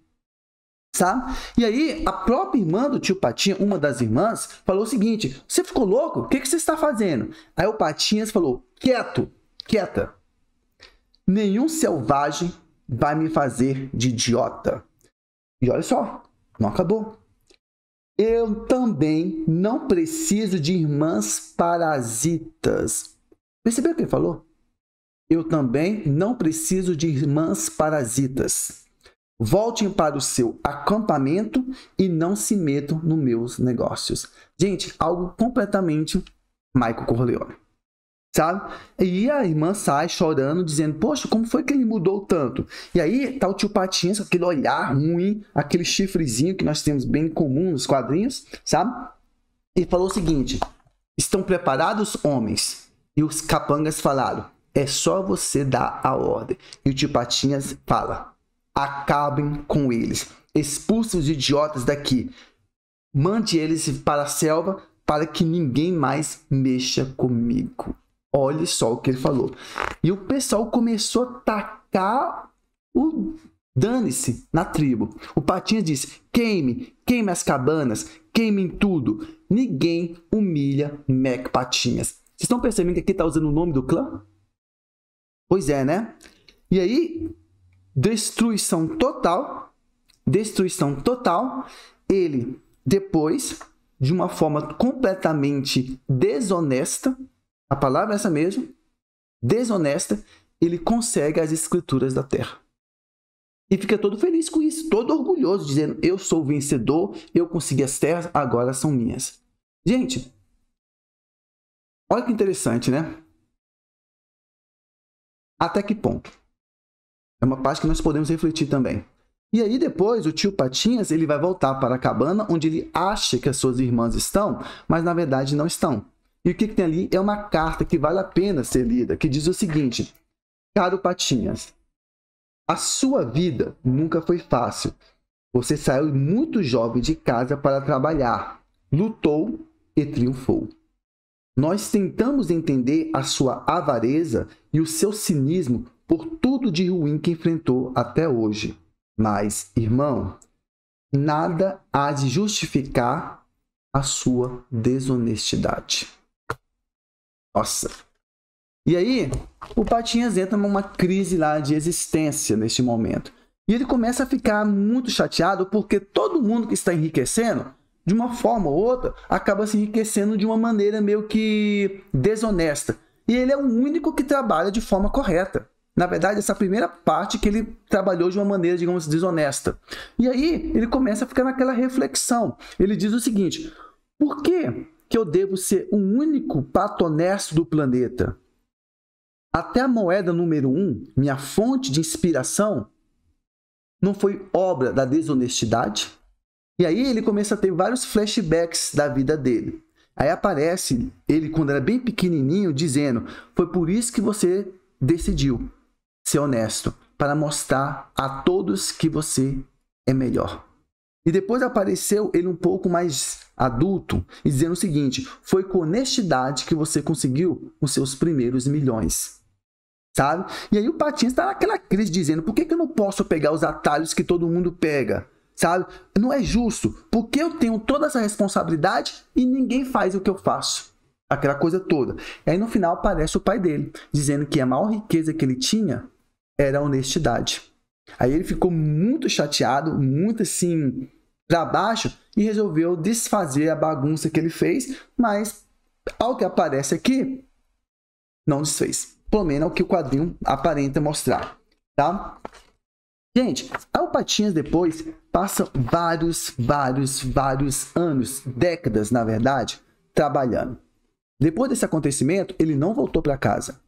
Sabe? E aí, a própria irmã do tio Patinhas, uma das irmãs, falou o seguinte, você ficou louco? O que você está fazendo? Aí o Patinhas falou, quieta. Nenhum selvagem vai me fazer de idiota. E olha só, não acabou. Eu também não preciso de irmãs parasitas. Percebeu o que ele falou? Eu também não preciso de irmãs parasitas. Voltem para o seu acampamento e não se metam nos meus negócios. Gente, algo completamente Michael Corleone. Sabe? E a irmã sai chorando, dizendo, poxa, como foi que ele mudou tanto? E aí tá o tio Patinhas, aquele olhar ruim, aquele chifrezinho que nós temos bem comum nos quadrinhos, sabe? E falou o seguinte, estão preparados, homens? E os capangas falaram, é só você dar a ordem. E o tio Patinhas fala, acabem com eles, expulsem os idiotas daqui, mande eles para a selva para que ninguém mais mexa comigo. Olha só o que ele falou. E o pessoal começou a tacar o dane-se na tribo. O Patinhas disse, queime as cabanas, queimem tudo. Ninguém humilha Mac Patinhas. Vocês estão percebendo que aqui está usando o nome do clã? Pois é, né? E aí, destruição total. Ele, depois, de uma forma completamente desonesta, a palavra é essa mesmo, desonesta, ele consegue as escrituras da terra. E fica todo feliz com isso, todo orgulhoso, dizendo, eu sou o vencedor, eu consegui as terras, agora são minhas. Gente, olha que interessante, né? Até que ponto? É uma parte que nós podemos refletir também. E aí depois o tio Patinhas, ele vai voltar para a cabana, onde ele acha que as suas irmãs estão, mas na verdade não estão. E o que tem ali é uma carta que vale a pena ser lida, que diz o seguinte, caro Patinhas, a sua vida nunca foi fácil. Você saiu muito jovem de casa para trabalhar, lutou e triunfou. Nós tentamos entender a sua avareza e o seu cinismo por tudo de ruim que enfrentou até hoje. Mas, irmão, nada há de justificar a sua desonestidade. Nossa. E aí, o Patinhas entra numa crise lá de existência neste momento. E ele começa a ficar muito chateado porque todo mundo que está enriquecendo, de uma forma ou outra, acaba se enriquecendo de uma maneira meio que desonesta. E ele é o único que trabalha de forma correta. Na verdade, essa primeira parte que ele trabalhou de uma maneira, digamos, desonesta. E aí, ele começa a ficar naquela reflexão. Ele diz o seguinte, por que eu devo ser o único pato honesto do planeta? Até a moeda número 1, minha fonte de inspiração, não foi obra da desonestidade? E aí ele começa a ter vários flashbacks da vida dele. Aí aparece ele, quando era bem pequenininho, dizendo, foi por isso que você decidiu ser honesto, para mostrar a todos que você é melhor. E depois apareceu ele um pouco mais adulto, e dizendo o seguinte, foi com honestidade que você conseguiu os seus primeiros milhões. Sabe? E aí o Patinhas está naquela crise, dizendo, por que eu não posso pegar os atalhos que todo mundo pega? Sabe? Não é justo, porque eu tenho toda essa responsabilidade e ninguém faz o que eu faço. Aquela coisa toda. E aí no final aparece o pai dele, dizendo que a maior riqueza que ele tinha era a honestidade. Aí ele ficou muito chateado, muito assim, para baixo, e resolveu desfazer a bagunça que ele fez, mas ao que aparece aqui, não desfez. Pelo menos é o que o quadrinho aparenta mostrar, tá? Gente, aí o Patinhas depois passa vários anos, décadas, na verdade, trabalhando. Depois desse acontecimento, ele não voltou para casa.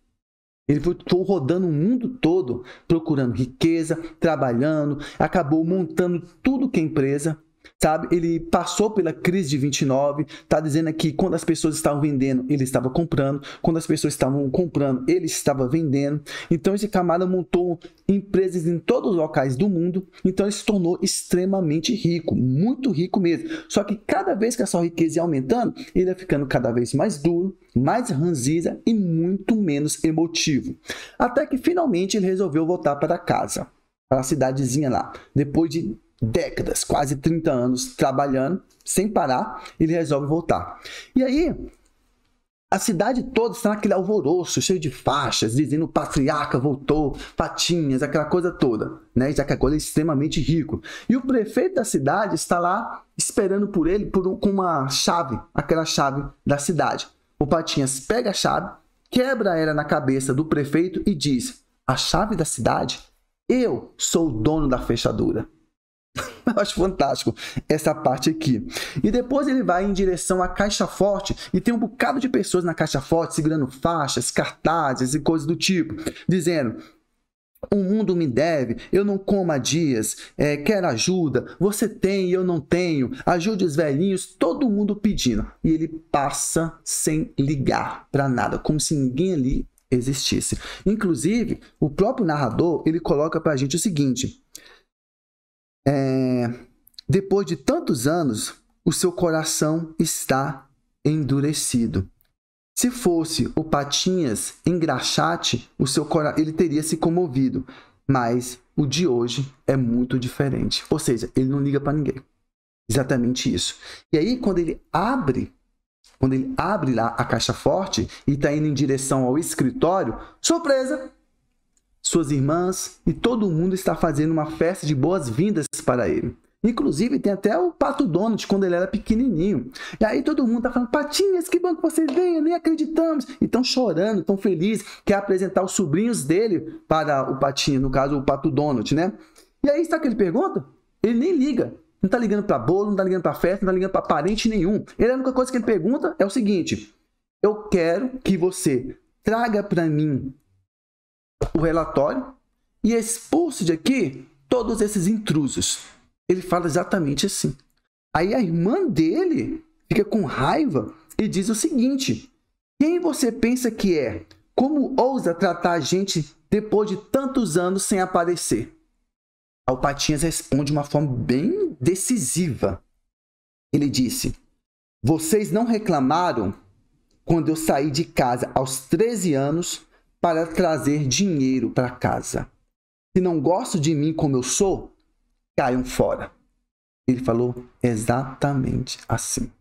Ele foi rodando o mundo todo, procurando riqueza, trabalhando, acabou montando tudo que é empresa, sabe? Ele passou pela crise de 29, tá dizendo aqui, quando as pessoas estavam vendendo, ele estava comprando, quando as pessoas estavam comprando, ele estava vendendo. Então esse camarada montou empresas em todos os locais do mundo, então ele se tornou extremamente rico, muito rico mesmo. Só que cada vez que a sua riqueza ia aumentando, ele ia ficando cada vez mais duro, mais ranzinza e muito menos emotivo. Até que finalmente ele resolveu voltar para casa, para a cidadezinha lá. Depois de décadas, quase 30 anos trabalhando, sem parar, ele resolve voltar. E aí, a cidade toda está naquele alvoroço, cheio de faixas, dizendo o patriarca voltou, Patinhas, aquela coisa toda, né? Já que agora ele é extremamente rico. E o prefeito da cidade está lá esperando por ele com uma chave, aquela chave da cidade. O Patinhas pega a chave, quebra ela na cabeça do prefeito e diz: a chave da cidade? Eu sou o dono da fechadura. Eu acho fantástico essa parte aqui. E depois ele vai em direção à Caixa Forte e tem um bocado de pessoas na Caixa Forte segurando faixas, cartazes e coisas do tipo, dizendo: o mundo me deve, eu não como há dias, quero ajuda, você tem e eu não tenho, ajude os velhinhos, todo mundo pedindo. E ele passa sem ligar para nada, como se ninguém ali existisse. Inclusive, o próprio narrador, ele coloca para a gente o seguinte: depois de tantos anos, o seu coração está endurecido. Se fosse o Patinhas engraxate, ele teria se comovido. Mas o de hoje é muito diferente. Ou seja, ele não liga para ninguém. Exatamente isso. E aí, quando ele abre lá a Caixa Forte e está indo em direção ao escritório, surpresa! Suas irmãs e todo mundo está fazendo uma festa de boas-vindas para ele. Inclusive, tem até o Pato Donald, quando ele era pequenininho. E aí todo mundo está falando: Patinhas, que bom que você veio, nem acreditamos. E estão chorando, estão felizes, quer apresentar os sobrinhos dele para o Patinhas, no caso o Pato Donald, né? E aí, sabe o que ele pergunta? Ele nem liga. Não está ligando para bolo, não está ligando para festa, não está ligando para parente nenhum. A única coisa que ele pergunta é o seguinte: eu quero que você traga para mim o relatório e expulse de aqui todos esses intrusos. Ele fala exatamente assim. Aí a irmã dele fica com raiva e diz o seguinte: quem você pensa que é? Como ousa tratar a gente depois de tantos anos sem aparecer? O Patinhas responde de uma forma bem decisiva. Ele disse: vocês não reclamaram quando eu saí de casa aos 13 anos para trazer dinheiro para casa. Se não gostam de mim como eu sou, caiam fora. Ele falou exatamente assim.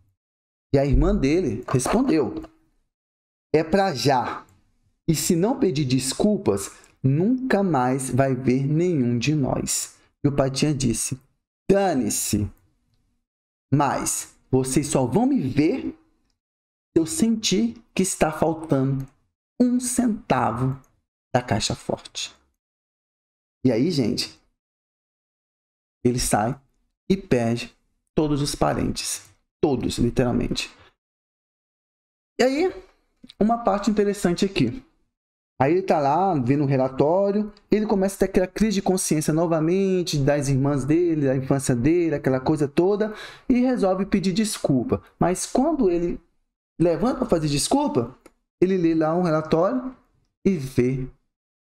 E a irmã dele respondeu: é para já. E se não pedir desculpas, nunca mais vai ver nenhum de nós. E o Patinhas disse: dane-se. Mas vocês só vão me ver se eu sentir que está faltando 1 centavo da Caixa Forte. E aí, gente, ele sai e perde todos os parentes. Todos, literalmente. E aí, uma parte interessante aqui. Aí ele tá lá, vendo o relatório, ele começa a ter aquela crise de consciência novamente, das irmãs dele, da infância dele, aquela coisa toda, e resolve pedir desculpa. Mas quando ele levanta para fazer desculpa, ele lê lá um relatório e vê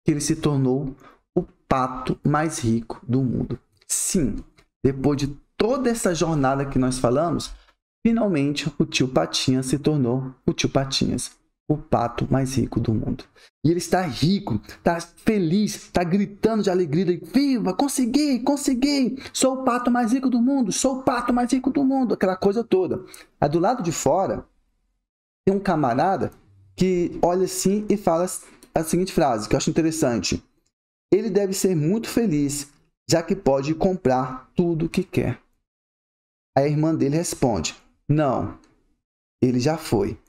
que ele se tornou o pato mais rico do mundo. Sim, depois de toda essa jornada que nós falamos, finalmente o tio Patinhas se tornou o tio Patinhas, o pato mais rico do mundo. E ele está rico, está feliz, está gritando de alegria: viva, consegui, consegui, sou o pato mais rico do mundo, sou o pato mais rico do mundo, aquela coisa toda. Aí do lado de fora, tem um camarada que olha assim e fala a seguinte frase, que eu acho interessante: ele deve ser muito feliz, já que pode comprar tudo o que quer. Aí a irmã dele responde: não, ele já foi.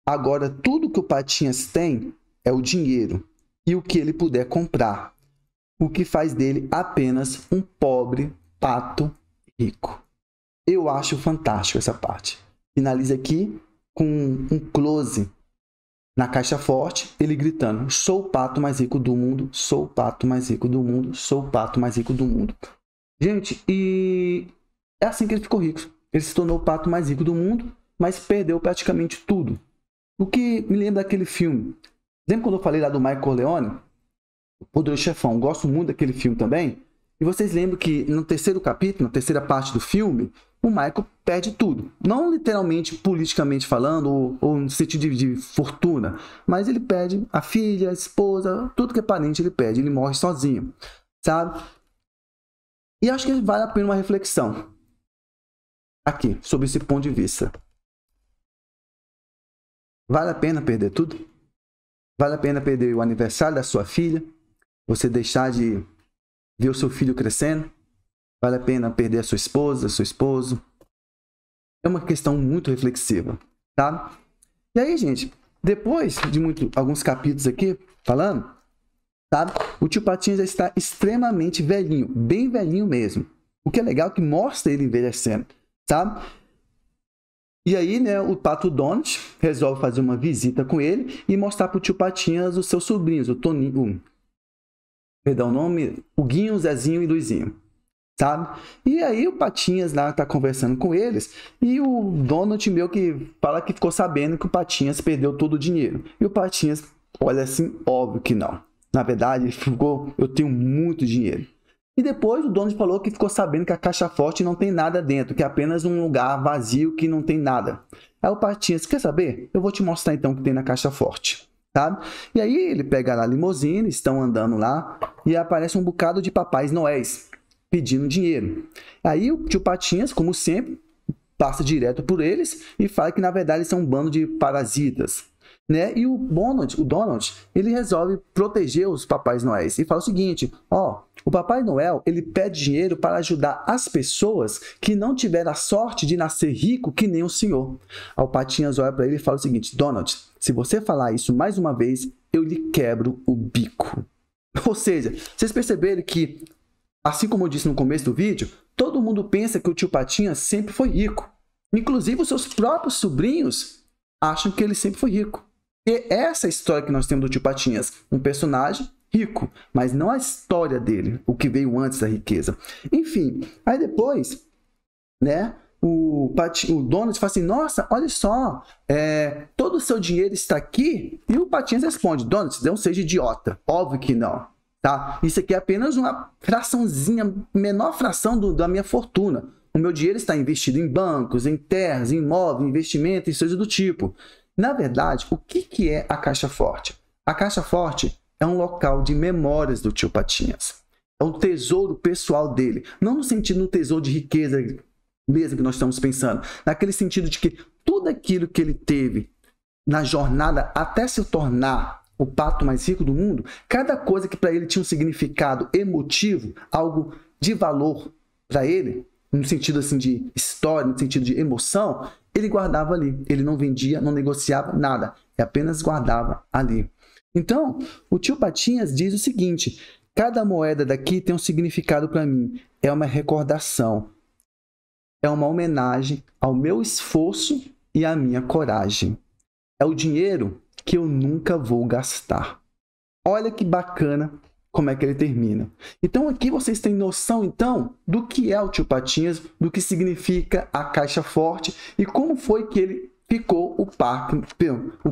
Agora tudo que o Patinhas tem é o dinheiro e o que ele puder comprar. o que faz dele apenas um pobre pato rico. Eu acho fantástico essa parte. Finaliza aqui com um close na caixa forte, ele gritando: sou o pato mais rico do mundo, sou o pato mais rico do mundo, sou o pato mais rico do mundo. Gente, e é assim que ele ficou rico. Ele se tornou o pato mais rico do mundo, mas perdeu praticamente tudo. O que me lembra daquele filme. Lembra quando eu falei lá do Michael Corleone? O Poderoso Chefão. Gosto muito daquele filme também. E vocês lembram que no terceiro capítulo, na terceira parte do filme, o Michael perde tudo. Não literalmente, politicamente falando, ou no sentido de fortuna. Mas ele perde a filha, a esposa, tudo que é parente ele perde. Ele morre sozinho, sabe? E acho que vale a pena uma reflexão aqui, sobre esse ponto de vista. Vale a pena perder tudo? Vale a pena perder o aniversário da sua filha? Você deixar de ver o seu filho crescendo? Vale a pena perder a sua esposa, seu esposo? É uma questão muito reflexiva, tá? E aí, gente, depois de alguns capítulos aqui falando, sabe? O tio Patinhas já está extremamente velhinho, bem velhinho mesmo. O que é legal é que mostra ele envelhecendo, sabe? E aí, né, o Pato Donald resolve fazer uma visita com ele e mostrar para o tio Patinhas os seus sobrinhos, o Toninho, o Guinho, o Zezinho e o Luizinho, sabe? E aí o Patinhas lá tá conversando com eles e o Donald meio que fala que ficou sabendo que o Patinhas perdeu todo o dinheiro. E o Patinhas olha assim, óbvio que não. Na verdade, ele ficou: eu tenho muito dinheiro. E depois o Donald falou que ficou sabendo que a caixa forte não tem nada dentro, que é apenas um lugar vazio que não tem nada. Aí o Patinhas: quer saber? Eu vou te mostrar então o que tem na caixa forte, sabe? E aí ele pega lá a limusine, estão andando lá e aparece um bocado de Papais Noéis pedindo dinheiro. Aí o tio Patinhas, como sempre, passa direto por eles e fala que na verdade eles são um bando de parasitas, né? E o Donald, ele resolve proteger os Papais Noéis e fala o seguinte: ó, o Papai Noel, ele pede dinheiro para ajudar as pessoas que não tiveram a sorte de nascer rico que nem o senhor. Aí o Patinhas olha para ele e fala o seguinte: Donald, se você falar isso mais uma vez, eu lhe quebro o bico. Ou seja, vocês perceberam que, assim como eu disse no começo do vídeo, todo mundo pensa que o tio Patinhas sempre foi rico. Inclusive os seus próprios sobrinhos acham que ele sempre foi rico. E essa é a história que nós temos do tio Patinhas, um personagem rico, mas não a história dele, o que veio antes da riqueza. Enfim, aí depois, né, o Donald fala assim: nossa, olha só, todo o seu dinheiro está aqui. E o Patinhas responde: Donald, não seja idiota, óbvio que não, tá? Isso aqui é apenas uma fraçãozinha, menor fração da minha fortuna. O meu dinheiro está investido em bancos, em terras, em imóveis, investimento e coisas do tipo. Na verdade, o que é a caixa forte? A caixa forte é um local de memórias do tio Patinhas. É um tesouro pessoal dele. Não no sentido do tesouro de riqueza mesmo que nós estamos pensando. Naquele sentido de que tudo aquilo que ele teve na jornada até se tornar o pato mais rico do mundo, cada coisa que para ele tinha um significado emotivo, algo de valor para ele, no sentido assim de história, no sentido de emoção, ele guardava ali. Ele não vendia, não negociava nada. Ele apenas guardava ali. Então, o tio Patinhas diz o seguinte: cada moeda daqui tem um significado para mim. É uma recordação. É uma homenagem ao meu esforço e à minha coragem. É o dinheiro que eu nunca vou gastar. Olha que bacana como é que ele termina. Então aqui vocês têm noção então do que é o tio Patinhas, do que significa a caixa forte e como foi que ele ficou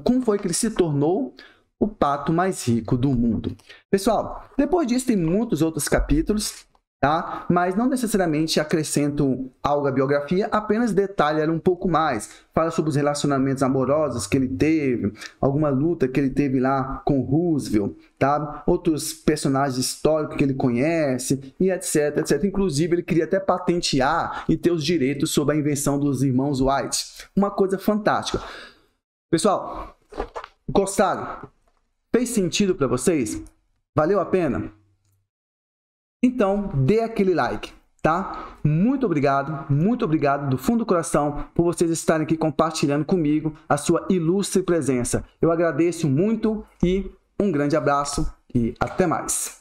como foi que ele se tornou o pato mais rico do mundo. Pessoal, depois disso tem muitos outros capítulos, tá? Mas não necessariamente acrescentam algo à biografia, apenas detalha ela um pouco mais. Fala sobre os relacionamentos amorosos que ele teve, alguma luta que ele teve lá com Roosevelt, tá? Outros personagens históricos que ele conhece, e etc, etc. Inclusive, ele queria até patentear e ter os direitos sobre a invenção dos irmãos White. Uma coisa fantástica. Pessoal, gostaram? Fez sentido para vocês? Valeu a pena? Então, dê aquele like, tá? Muito obrigado do fundo do coração por vocês estarem aqui compartilhando comigo a sua ilustre presença. Eu agradeço muito e um grande abraço e até mais.